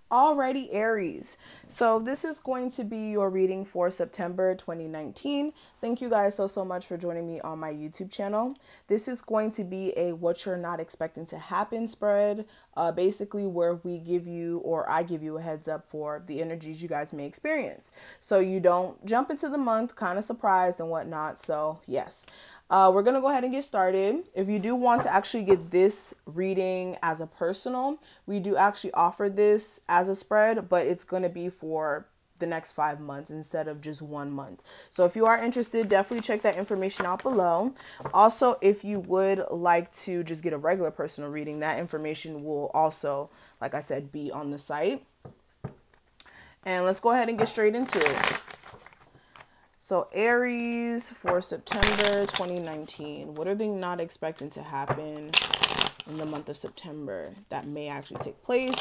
Alrighty, Aries. So this is going to be your reading for September 2019. Thank you guys so much for joining me on my YouTube channel. This is going to be a what you're not expecting to happen spread, basically where we give you, or I give you, a heads up for the energies you guys may experience. So you don't jump into the month kind of surprised and whatnot. So yes. We're going to go ahead and get started. If you do want to actually get this reading as a personal, we do actually offer this as a spread, but it's going to be for the next 5 months instead of just 1 month. So if you are interested, definitely check that information out below. Also, if you would like to just get a regular personal reading, that information will also, like I said, be on the site. And let's go ahead and get straight into it. So Aries for September 2019, what are they not expecting to happen in the month of September that may actually take place,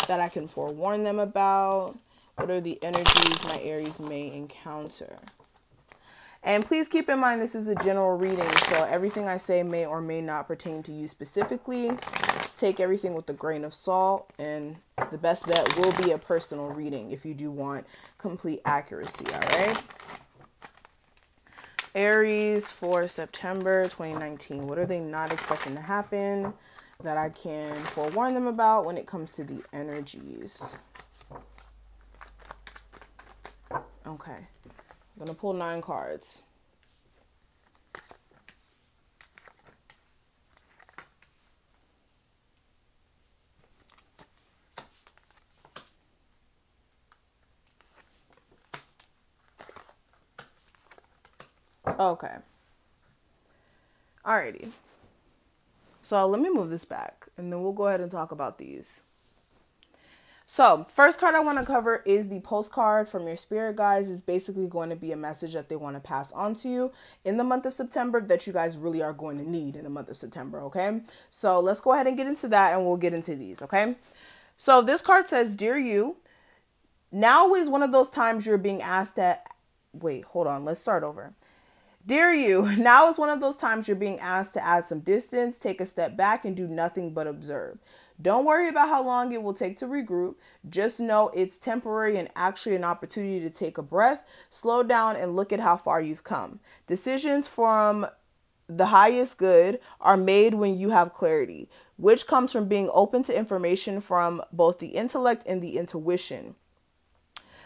that I can forewarn them about? What are the energies my Aries may encounter? And please keep in mind, this is a general reading, so everything I say may or may not pertain to you specifically. Take everything with a grain of salt, and the best bet will be a personal reading if you do want complete accuracy, all right? Aries for September 2019. What are they not expecting to happen that I can forewarn them about when it comes to the energies? Okay. I'm going to pull 9 cards. Okay. Alrighty. So let me move this back and then we'll go ahead and talk about these. So first card I want to cover is the postcard from your spirit guides. Is basically going to be a message that they want to pass on to you in the month of September that you guys really are going to need in the month of September. Okay. So let's go ahead and get into that and we'll get into these. Okay. So this card says, "Dear you, now is one of those times you're being asked to..." Wait, hold on. Let's start over. "Dear you, now is one of those times you're being asked to add some distance, take a step back, and do nothing but observe. Don't worry about how long it will take to regroup. Just know it's temporary and actually an opportunity to take a breath, slow down, and look at how far you've come. Decisions from the highest good are made when you have clarity, which comes from being open to information from both the intellect and the intuition.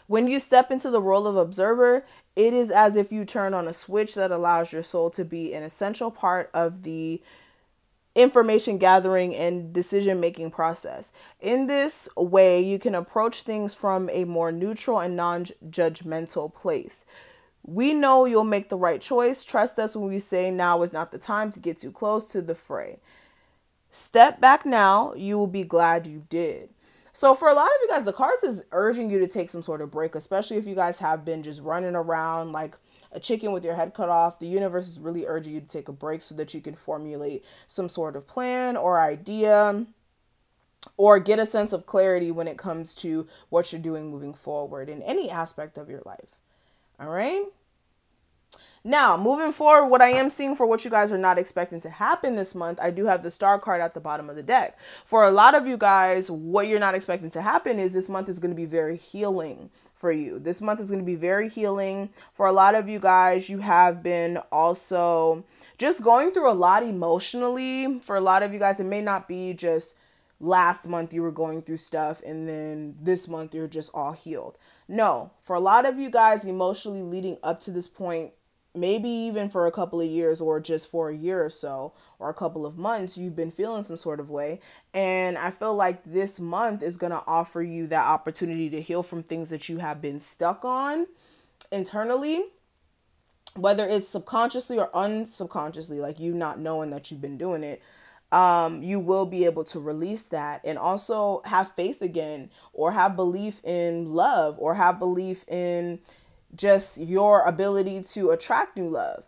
When you step into the role of observer, it is as if you turn on a switch that allows your soul to be an essential part of the information gathering and decision-making process. In this way, you can approach things from a more neutral and non-judgmental place. We know you'll make the right choice. Trust us when we say now is not the time to get too close to the fray. Step back now. You will be glad you did." So for a lot of you guys, the cards is urging you to take some sort of break, especially if you guys have been just running around like a chicken with your head cut off. The universe is really urging you to take a break so that you can formulate some sort of plan or idea or get a sense of clarity when it comes to what you're doing moving forward in any aspect of your life. All right. Now, moving forward, what I am seeing for what you guys are not expecting to happen this month, I do have the star card at the bottom of the deck. For a lot of you guys, what you're not expecting to happen is this month is going to be very healing for you. This month is going to be very healing. For a lot of you guys, you have been also just going through a lot emotionally. For a lot of you guys, it may not be just last month you were going through stuff and then this month you're just all healed. No, for a lot of you guys, emotionally leading up to this point, maybe even for a couple of years or just for a year or so or a couple of months, you've been feeling some sort of way. And I feel like this month is going to offer you that opportunity to heal from things that you have been stuck on internally, whether it's subconsciously or unsubconsciously, like you not knowing that you've been doing it. You will be able to release that and also have faith again, or have belief in love, or have belief in just your ability to attract new love.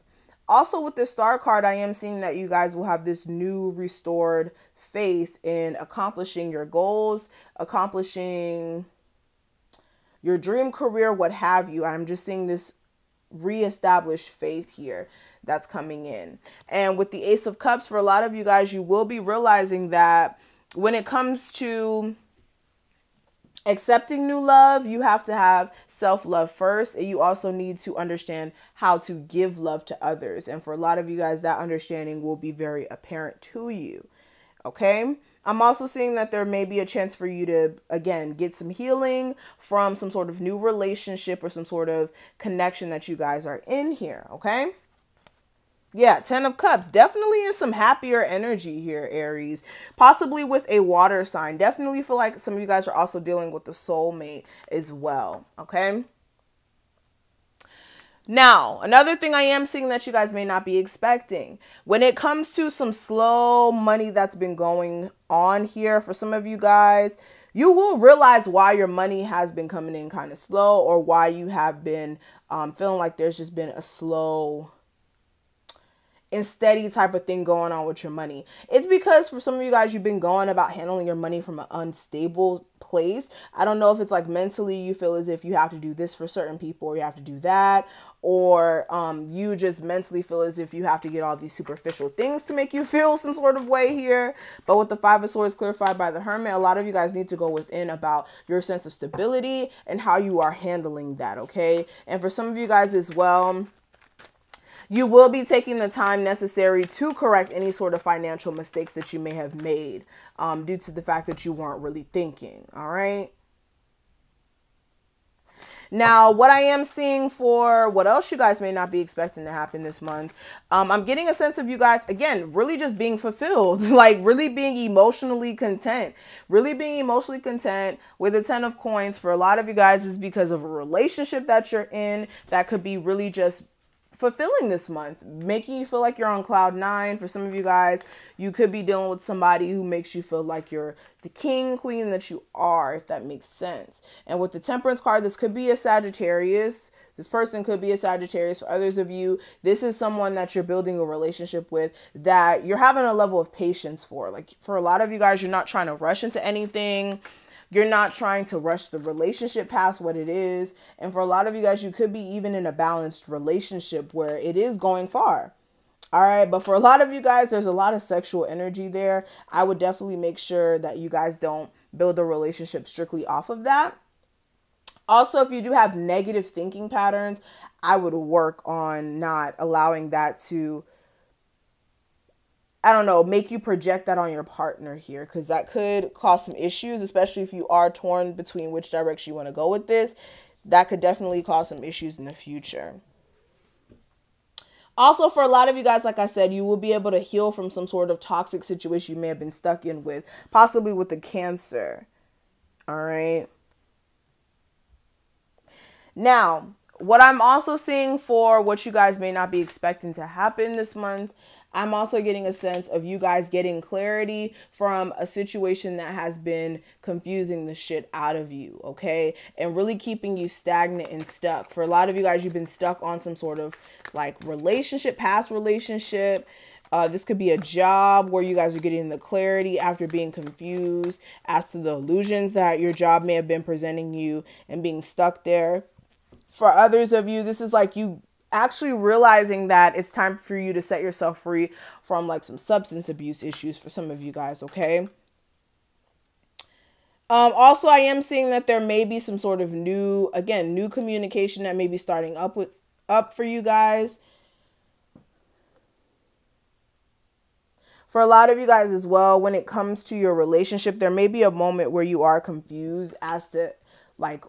Also with this star card, I am seeing that you guys will have this new restored faith in accomplishing your goals, accomplishing your dream career, what have you. I'm just seeing this reestablished faith here that's coming in. And with the Ace of Cups, for a lot of you guys, you will be realizing that when it comes to Accepting new love, you have to have self-love first, and you also need to understand how to give love to others. And for a lot of you guys, that understanding will be very apparent to you. Okay. I'm also seeing that there may be a chance for you to, again, get some healing from some sort of new relationship or some sort of connection that you guys are in here. Okay. Yeah, 10 of Cups. Definitely in some happier energy here, Aries. Possibly with a water sign. Definitely feel like some of you guys are also dealing with the soulmate as well. Okay. Now, another thing I am seeing that you guys may not be expecting. When it comes to some slow money that's been going on here for some of you guys, you will realize why your money has been coming in kind of slow, or why you have been feeling like there's just been a slow and steady type of thing going on with your money. It's because for some of you guys, you've been going about handling your money from an unstable place. I don't know if it's like mentally you feel as if you have to do this for certain people, or you have to do that, or you just mentally feel as if you have to get all these superficial things to make you feel some sort of way here. But with the Five of Swords clarified by the Hermit, a lot of you guys need to go within about your sense of stability and how you are handling that, okay? And for some of you guys as well, you will be taking the time necessary to correct any sort of financial mistakes that you may have made due to the fact that you weren't really thinking. All right. Now, what I am seeing for what else you guys may not be expecting to happen this month, I'm getting a sense of you guys, again, really just being fulfilled, like really being emotionally content, with the 10 of Coins. For a lot of you guys, is because of a relationship that you're in that could be really just fulfilling this month, making you feel like you're on cloud nine. For some of you guys, you could be dealing with somebody who makes you feel like you're the king, queen that you are, if that makes sense. And with the Temperance card, this could be a Sagittarius. This person could be a Sagittarius. For others of you, this is someone that you're building a relationship with that you're having a level of patience for. Like for a lot of you guys, you're not trying to rush into anything. You're not trying to rush the relationship past what it is. And for a lot of you guys, you could be even in a balanced relationship where it is going far. All right. But for a lot of you guys, there's a lot of sexual energy there. I would definitely make sure that you guys don't build a relationship strictly off of that. Also, if you do have negative thinking patterns, I would work on not allowing that to, I don't know, make you project that on your partner here, because that could cause some issues, especially if you are torn between which direction you want to go with this. That could definitely cause some issues in the future. Also, for a lot of you guys, like I said, you will be able to heal from some sort of toxic situation you may have been stuck in with, possibly with the Cancer. All right. Now, what I'm also seeing for what you guys may not be expecting to happen this month, I'm also getting a sense of you guys getting clarity from a situation that has been confusing the shit out of you, okay? And really keeping you stagnant and stuck. For a lot of you guys, you've been stuck on some sort of like relationship, past relationship. This could be a job where you guys are getting the clarity after being confused as to the illusions that your job may have been presenting you and being stuck there. For others of you, this is like you actually realizing that it's time for you to set yourself free from like some substance abuse issues for some of you guys, okay? Also, I am seeing that there may be some sort of new communication that may be starting up for you guys. For a lot of you guys as well, when it comes to your relationship, there may be a moment where you are confused as to like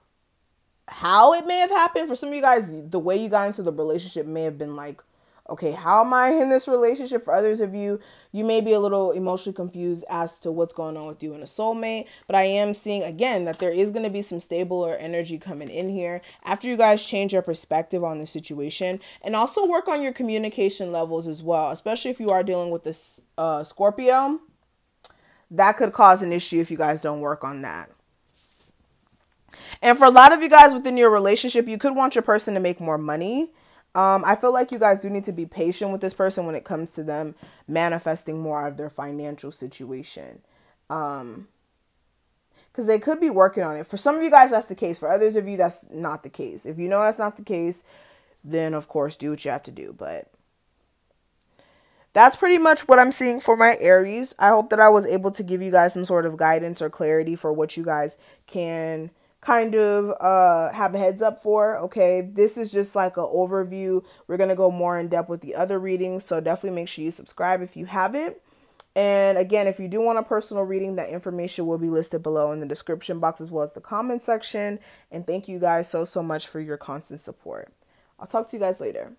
how it may have happened. For some of you guys, the way you got into the relationship may have been like, okay, how am I in this relationship? For others of you, you may be a little emotionally confused as to what's going on with you and a soulmate. But I am seeing, again, that there is going to be some stabler energy coming in here after you guys change your perspective on the situation. And also work on your communication levels as well, especially if you are dealing with this Scorpio. That could cause an issue if you guys don't work on that. And for a lot of you guys within your relationship, you could want your person to make more money. I feel like you guys do need to be patient with this person when it comes to them manifesting more of their financial situation. Because they could be working on it. For some of you guys, that's the case. For others of you, that's not the case. If you know that's not the case, then of course do what you have to do. But that's pretty much what I'm seeing for my Aries. I hope that I was able to give you guys some sort of guidance or clarity for what you guys can kind of have a heads up for. Okay, this is just like an overview. We're going to go more in depth with the other readings, so definitely make sure you subscribe if you haven't. And again, if you do want a personal reading, that information will be listed below in the description box as well as the comment section. And thank you guys so much for your constant support. I'll talk to you guys later.